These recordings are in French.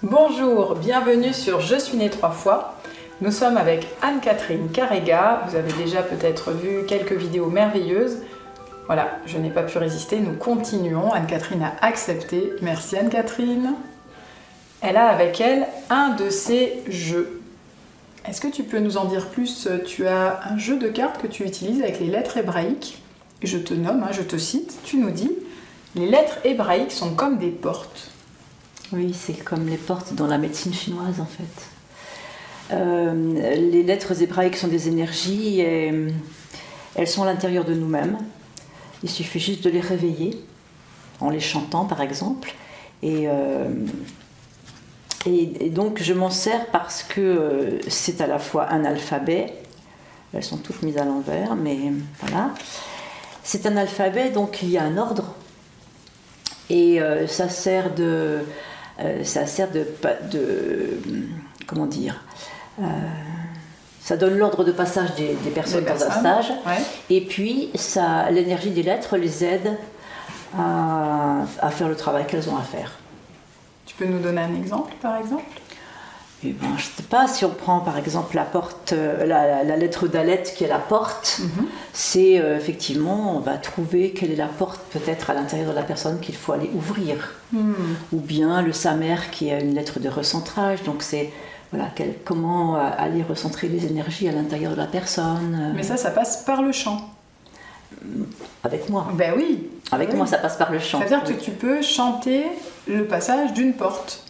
Bonjour, bienvenue sur Je suis née 3 fois. Nous sommes avec Anne-Catherine Carrega. Vous avez déjà peut-être vu quelques vidéos merveilleuses. Voilà, je n'ai pas pu résister, nous continuons. Anne-Catherine a accepté. Merci Anne-Catherine. Elle a avec elle un de ses jeux. Est-ce que tu peux nous en dire plus? Tu as un jeu de cartes que tu utilises avec les lettres hébraïques. Je te nomme, je te cite, tu nous dis « Les lettres hébraïques sont comme des portes ». Oui, c'est comme les portes dans la médecine chinoise en fait. Les lettres hébraïques sont des énergies et elles sont à l'intérieur de nous-mêmes. Il suffit juste de les réveiller en les chantant par exemple. Et donc je m'en sers parce que c'est à la fois un alphabet. Elles sont toutes mises à l'envers, mais voilà. C'est un alphabet, donc il y a un ordre. Et ça sert de comment dire, ça donne l'ordre de passage des personnes dans un stage, ouais. Et puis l'énergie des lettres les aide à faire le travail qu'elles ont à faire. Tu peux nous donner un exemple par exemple? Eh ben, je ne sais pas, si on prend par exemple la porte, la lettre Dalet qui est la porte, c'est effectivement, on va trouver quelle est la porte peut-être à l'intérieur de la personne qu'il faut aller ouvrir. Ou bien le Samer qui est une lettre de recentrage, donc c'est voilà, comment aller recentrer les énergies à l'intérieur de la personne. Mais ça passe par le chant. Avec moi. Ben oui. Avec moi, ça passe par le chant. C'est-à-dire que tu peux chanter le passage d'une porte.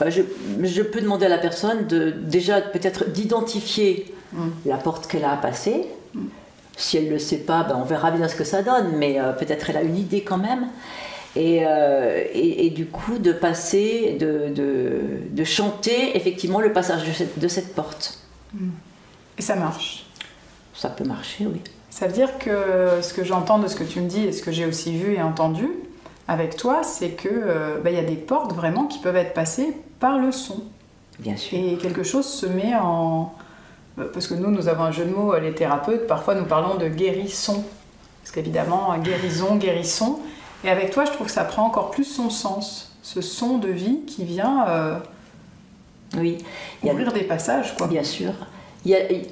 Je peux demander à la personne déjà peut-être d'identifier la porte qu'elle a à passer. Si elle ne le sait pas, ben on verra bien ce que ça donne, mais peut-être elle a une idée quand même. Et du coup de passer, de chanter effectivement le passage de cette porte. Et ça marche? Ça peut marcher, oui. Ça veut dire que ce que j'entends de ce que tu me dis et ce que j'ai aussi vu et entendu avec toi, c'est que y a des portes vraiment qui peuvent être passées par le son. Bien sûr. Et quelque chose se met en... Parce que nous avons un jeu de mots, les thérapeutes, parfois nous parlons de guérisson. Parce qu'évidemment, guérison, guérisson. Et avec toi, je trouve que ça prend encore plus son sens. Ce son de vie qui vient oui. ouvrir des passages, quoi. Bien sûr.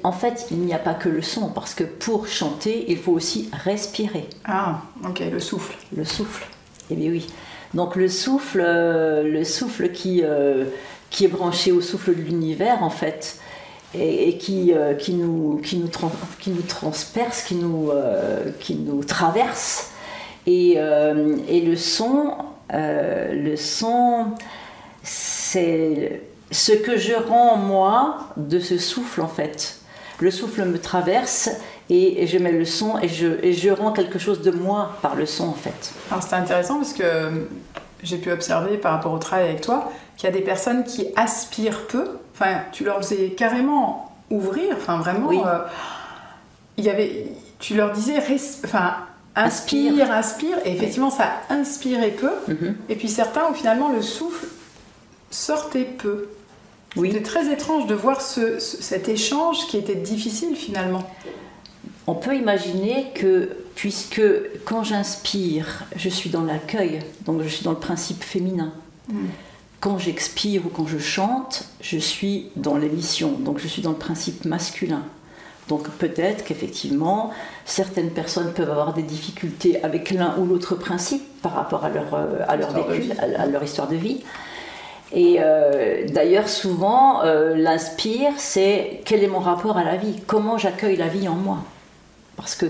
En fait, il n'y a pas que le son, parce que pour chanter, il faut aussi respirer. Ah, ok, le souffle. Le souffle. Eh bien oui. Donc le souffle qui est branché au souffle de l'univers en fait, et qui nous transperce, qui nous traverse. Et le son, c'est ce que je rends moi de ce souffle en fait. Le souffle me traverse. Et je mets le son et je rends quelque chose de moi par le son en fait. Alors c'est intéressant parce que j'ai pu observer par rapport au travail avec toi qu'il y a des personnes qui aspirent peu. Enfin, tu leur faisais carrément ouvrir, enfin vraiment. Oui. Tu leur disais, inspire, et effectivement ça inspirait peu. Et puis certains où finalement le souffle sortait peu. Oui. C'était très étrange de voir cet échange qui était difficile finalement. On peut imaginer que, puisque quand j'inspire, je suis dans l'accueil, donc je suis dans le principe féminin. Quand j'expire ou quand je chante, je suis dans l'émission, donc je suis dans le principe masculin. Donc peut-être qu'effectivement, certaines personnes peuvent avoir des difficultés avec l'un ou l'autre principe par rapport à leur vécu, à leur histoire de vie. Et d'ailleurs, souvent, l'inspire, c'est quel est mon rapport à la vie? Comment j'accueille la vie en moi? Parce que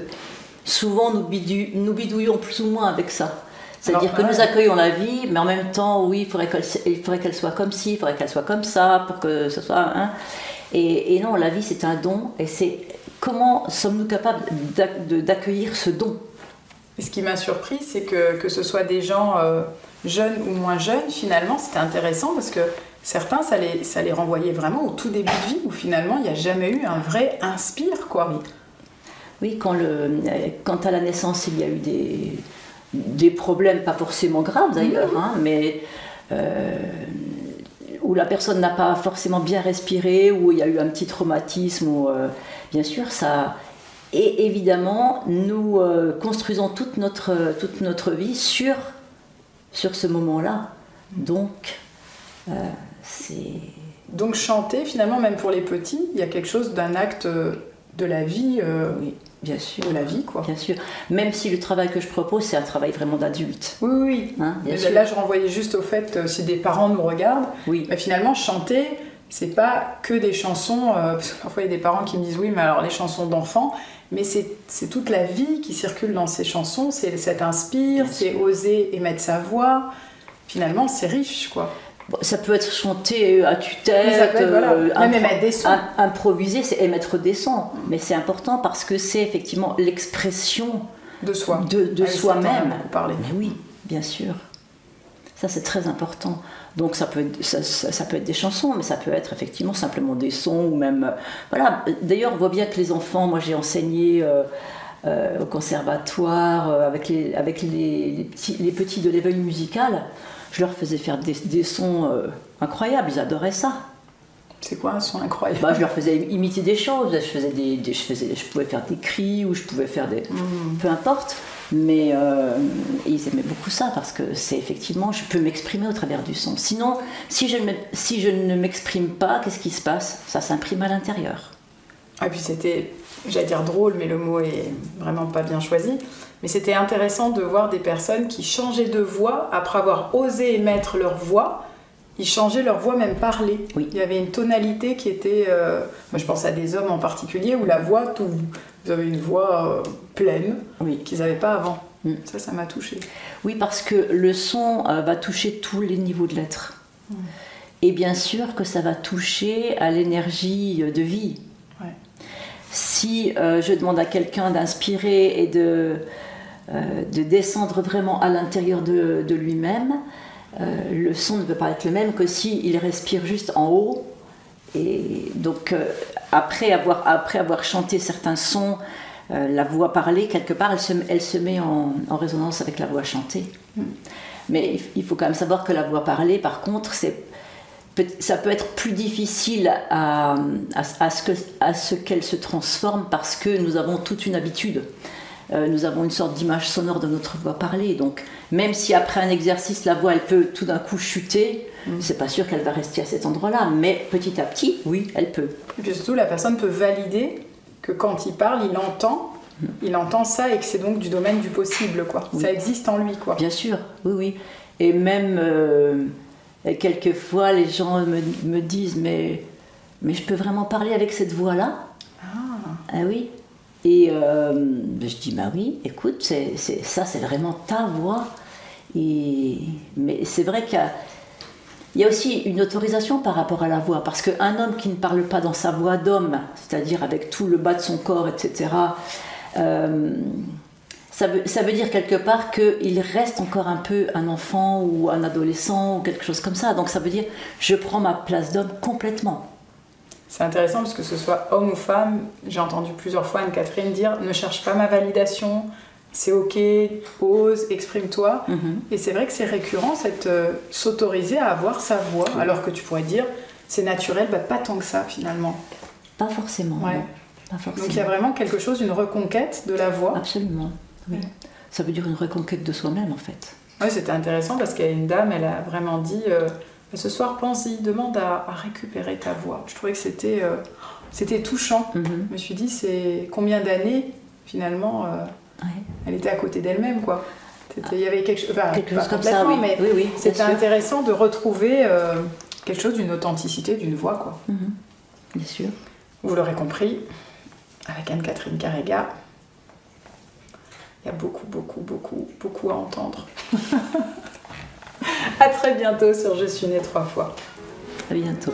souvent, nous bidouillons plus ou moins avec ça. C'est-à-dire que nous accueillons la vie, mais en même temps, oui, il faudrait qu'elle soit comme ci, il faudrait qu'elle soit comme ça, pour que ce soit... Et non, la vie, c'est un don, et c'est comment sommes-nous capables d'accueillir ce don? Et ce qui m'a surpris, c'est que ce soit des gens jeunes ou moins jeunes, finalement, c'était intéressant parce que certains, ça les renvoyait vraiment au tout début de vie, où finalement, il n'y a jamais eu un vrai inspire, quoi. Oui, quand à la naissance, il y a eu des problèmes, pas forcément graves d'ailleurs, mais où la personne n'a pas forcément bien respiré, où il y a eu un petit traumatisme, bien sûr, ça... Et évidemment, nous construisons toute notre vie sur ce moment-là. Donc, Donc chanter, finalement, même pour les petits, il y a quelque chose d'un acte de la vie, oui, bien sûr. De la vie, quoi. Bien sûr. Même si le travail que je propose, c'est un travail vraiment d'adulte. Oui, oui. Hein, là, je renvoyais juste au fait, si des parents nous regardent, oui. Bah, finalement, chanter, c'est pas que des chansons, parce que parfois il y a des parents qui me disent oui, mais alors les chansons d'enfants, mais c'est toute la vie qui circule dans ces chansons, ça t'inspire, c'est oser émettre sa voix, finalement c'est riche, quoi. Bon, ça peut être chanté à tue-tête, ça peut être, voilà. Même émettre des sons. Improviser, c'est émettre des sons, mais c'est important parce que c'est effectivement l'expression de soi, de soi-même. Mais oui, bien sûr. Ça, c'est très important. Donc ça peut être des chansons, mais ça peut être effectivement simplement des sons ou même... voilà. D'ailleurs, on voit bien que les enfants, moi j'ai enseigné au conservatoire avec les petits de l'éveil musical, je leur faisais faire des sons incroyables, ils adoraient ça. C'est quoi un son incroyable? Je leur faisais imiter des choses, je pouvais faire des cris ou je pouvais faire des... peu importe. Mais ils aimaient beaucoup ça parce que c'est effectivement, je peux m'exprimer au travers du son. Sinon, si je ne m'exprime pas, qu'est-ce qui se passe? Ça s'imprime à l'intérieur. Ah, puis c'était, j'allais dire drôle, mais le mot est vraiment pas bien choisi. Mais c'était intéressant de voir des personnes qui changeaient de voix après avoir osé émettre leur voix. Ils changeaient leur voix, même parler. Oui. Il y avait une tonalité qui était... moi, je pense à des hommes en particulier où la voix, vous avez une voix pleine, oui, qu'ils n'avaient pas avant. Ça m'a touchée. Oui, parce que le son va toucher tous les niveaux de l'être. Et bien sûr que ça va toucher à l'énergie de vie. Ouais. Si je demande à quelqu'un d'inspirer et de descendre vraiment à l'intérieur de lui-même, le son ne peut pas être le même que s'il respire juste en haut. Et donc après avoir chanté certains sons, la voix parlée quelque part elle se met en résonance avec la voix chantée. Mais il faut quand même savoir que la voix parlée, par contre, ça peut être plus difficile à ce qu'elle se transforme parce que nous avons toute une habitude. Nous avons une sorte d'image sonore de notre voix parlée, donc même si après un exercice la voix elle peut tout d'un coup chuter, c'est pas sûr qu'elle va rester à cet endroit-là, mais petit à petit, oui, elle peut. Et puis surtout, la personne peut valider que quand il parle, il entend ça et que c'est donc du domaine du possible, quoi. Oui. Ça existe en lui, quoi. Bien sûr, oui, oui. Et même quelquefois les gens me disent mais je peux vraiment parler avec cette voix-là? Ah oui. Et je dis, bah oui, écoute, ça c'est vraiment ta voix. Mais c'est vrai qu'il y a aussi une autorisation par rapport à la voix, parce qu'un homme qui ne parle pas dans sa voix d'homme, c'est-à-dire avec tout le bas de son corps, etc., ça veut dire quelque part qu'il reste encore un peu un enfant ou un adolescent ou quelque chose comme ça. Donc ça veut dire, je prends ma place d'homme complètement. C'est intéressant parce que ce soit homme ou femme, j'ai entendu plusieurs fois Anne-Catherine dire « Ne cherche pas ma validation, c'est ok, ose, exprime-toi ». Et c'est vrai que c'est récurrent, s'autoriser à avoir sa voix, alors que tu pourrais dire « C'est naturel, pas tant que ça finalement ». Pas forcément. Ouais. Non, pas forcément. Donc il y a vraiment quelque chose, une reconquête de la voix. Absolument, oui. Ça veut dire une reconquête de soi-même en fait. Oui, c'était intéressant parce qu'il y a une dame, elle a vraiment dit... ce soir, pense-y, demande à récupérer ta voix. Je trouvais que c'était touchant. Je me suis dit, c'est combien d'années, finalement, elle était à côté d'elle-même, quoi. Il y avait quelque chose comme ça, oui. Mais oui, c'était intéressant de retrouver quelque chose d'une authenticité, d'une voix, quoi. Bien sûr. Vous l'aurez compris, avec Anne-Catherine Carrega, il y a beaucoup à entendre. À très bientôt sur Je suis née 3 fois. À bientôt.